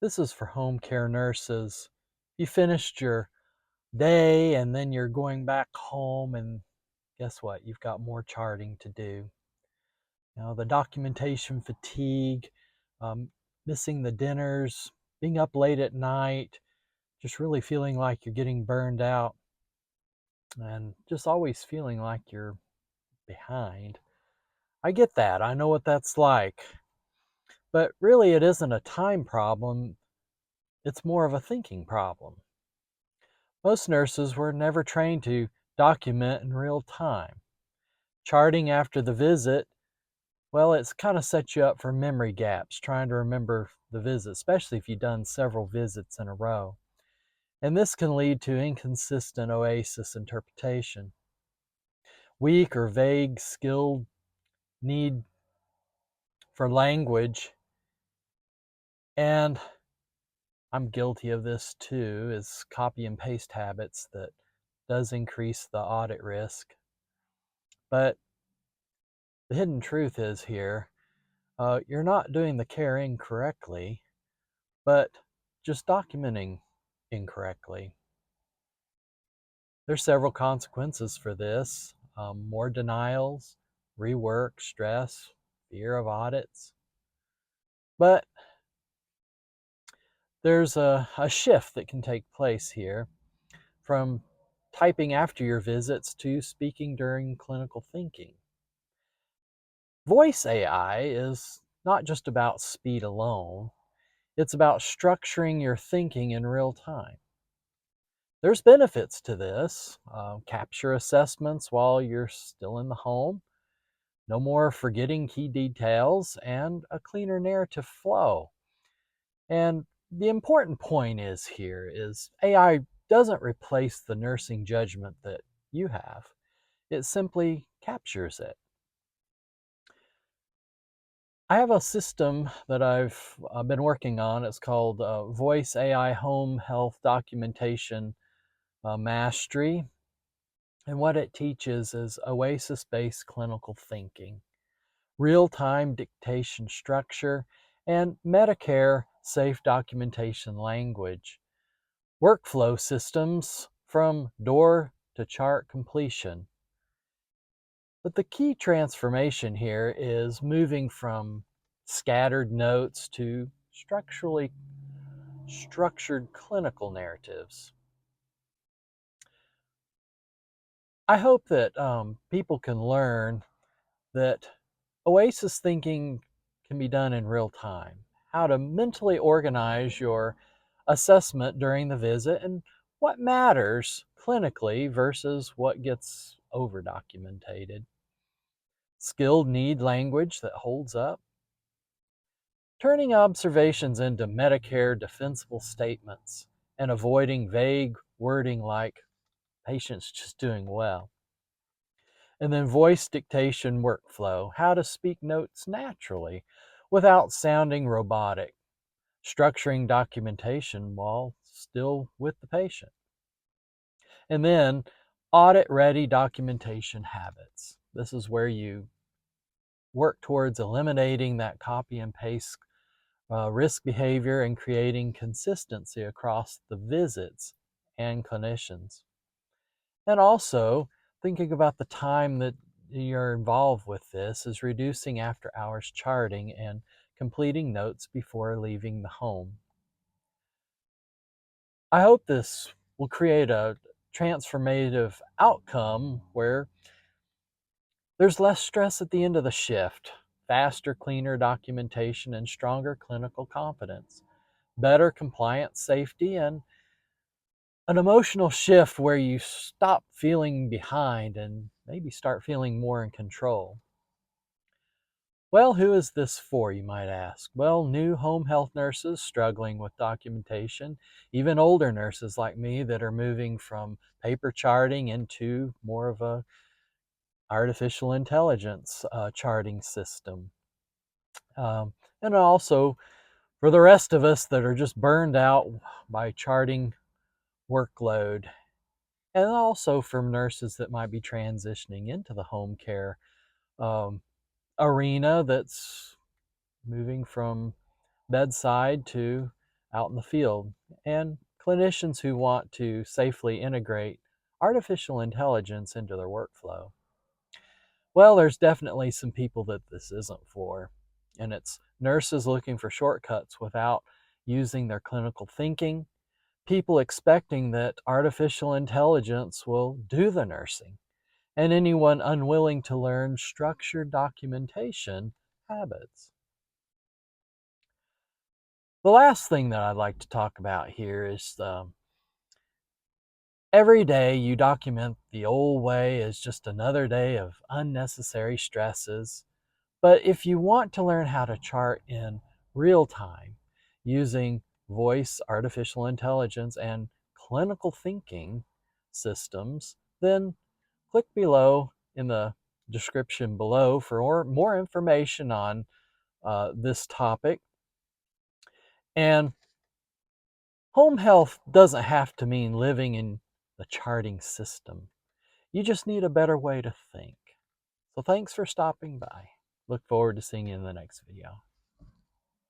This is for home care nurses. You finished your day and then you're going back home, and guess what? You've got more charting to do. The documentation fatigue, um, missing the dinners, being up late at night, just really feeling like you're getting burned out, and just always feeling like you're behind. I get that. I know what that's like. But really, it isn't a time problem, it's more of a thinking problem. Most nurses were never trained to document in real time. Charting after the visit, well, it's kind of set you up for memory gaps, trying to remember the visit, especially if you've done several visits in a row. And this can lead to inconsistent OASIS interpretation. Weak or vague skilled need for language, and I'm guilty of this too, is copy and paste habits that does increase the audit risk. But the hidden truth is here, you're not doing the care incorrectly, but just documenting incorrectly. There's several consequences for this. More denials, rework, stress, fear of audits. But there's a shift that can take place here from typing after your visits to speaking during clinical thinking. Voice AI is not just about speed alone, it's about structuring your thinking in real time. There's benefits to this. Capture assessments while you're still in the home, no more forgetting key details, and a cleaner narrative flow. And the important point is AI doesn't replace the nursing judgment that you have. It simply captures it. I have a system that I've been working on. It's called Voice AI Home Health Documentation Mastery. And what it teaches is OASIS-based clinical thinking, real-time dictation structure, and Medicare-safe documentation language, workflow systems from door to chart completion. But the key transformation here is moving from scattered notes to structurally structured clinical narratives. I hope that people can learn that OASIS thinking can be done in real time, how to mentally organize your assessment during the visit, and what matters clinically versus what gets over documented. Skilled need language that holds up. Turning observations into Medicare defensible statements and avoiding vague wording like patient's just doing well. And then voice dictation workflow, how to speak notes naturally without sounding robotic, structuring documentation while still with the patient. And then audit-ready documentation habits. This is where you work towards eliminating that copy and paste risk behavior and creating consistency across the visits and clinicians. And also, thinking about the time that you're involved with this is reducing after hours charting and completing notes before leaving the home. I hope this will create a transformative outcome where there's less stress at the end of the shift, faster, cleaner documentation, and stronger clinical confidence, better compliance safety, and an emotional shift where you stop feeling behind and maybe start feeling more in control. Well, who is this for, you might ask? Well, new home health nurses struggling with documentation, even older nurses like me that are moving from paper charting into more of a artificial intelligence charting system. And also for the rest of us that are just burned out by charting workload, and also from nurses that might be transitioning into the home care um, arena that's moving from bedside to out in the field and clinicians who want to safely integrate artificial intelligence into their workflow. Well, there's definitely some people that this isn't for, and it's nurses looking for shortcuts without using their clinical thinking, people expecting that artificial intelligence will do the nursing, and anyone unwilling to learn structured documentation habits. The last thing that I'd like to talk about here is every day you document the old way as just another day of unnecessary stresses. But if you want to learn how to chart in real time using voice, artificial intelligence, and clinical thinking systems, then click below in the description below for more information on this topic. And home health doesn't have to mean living in the charting system. You just need a better way to think. So thanks for stopping by. Look forward to seeing you in the next video.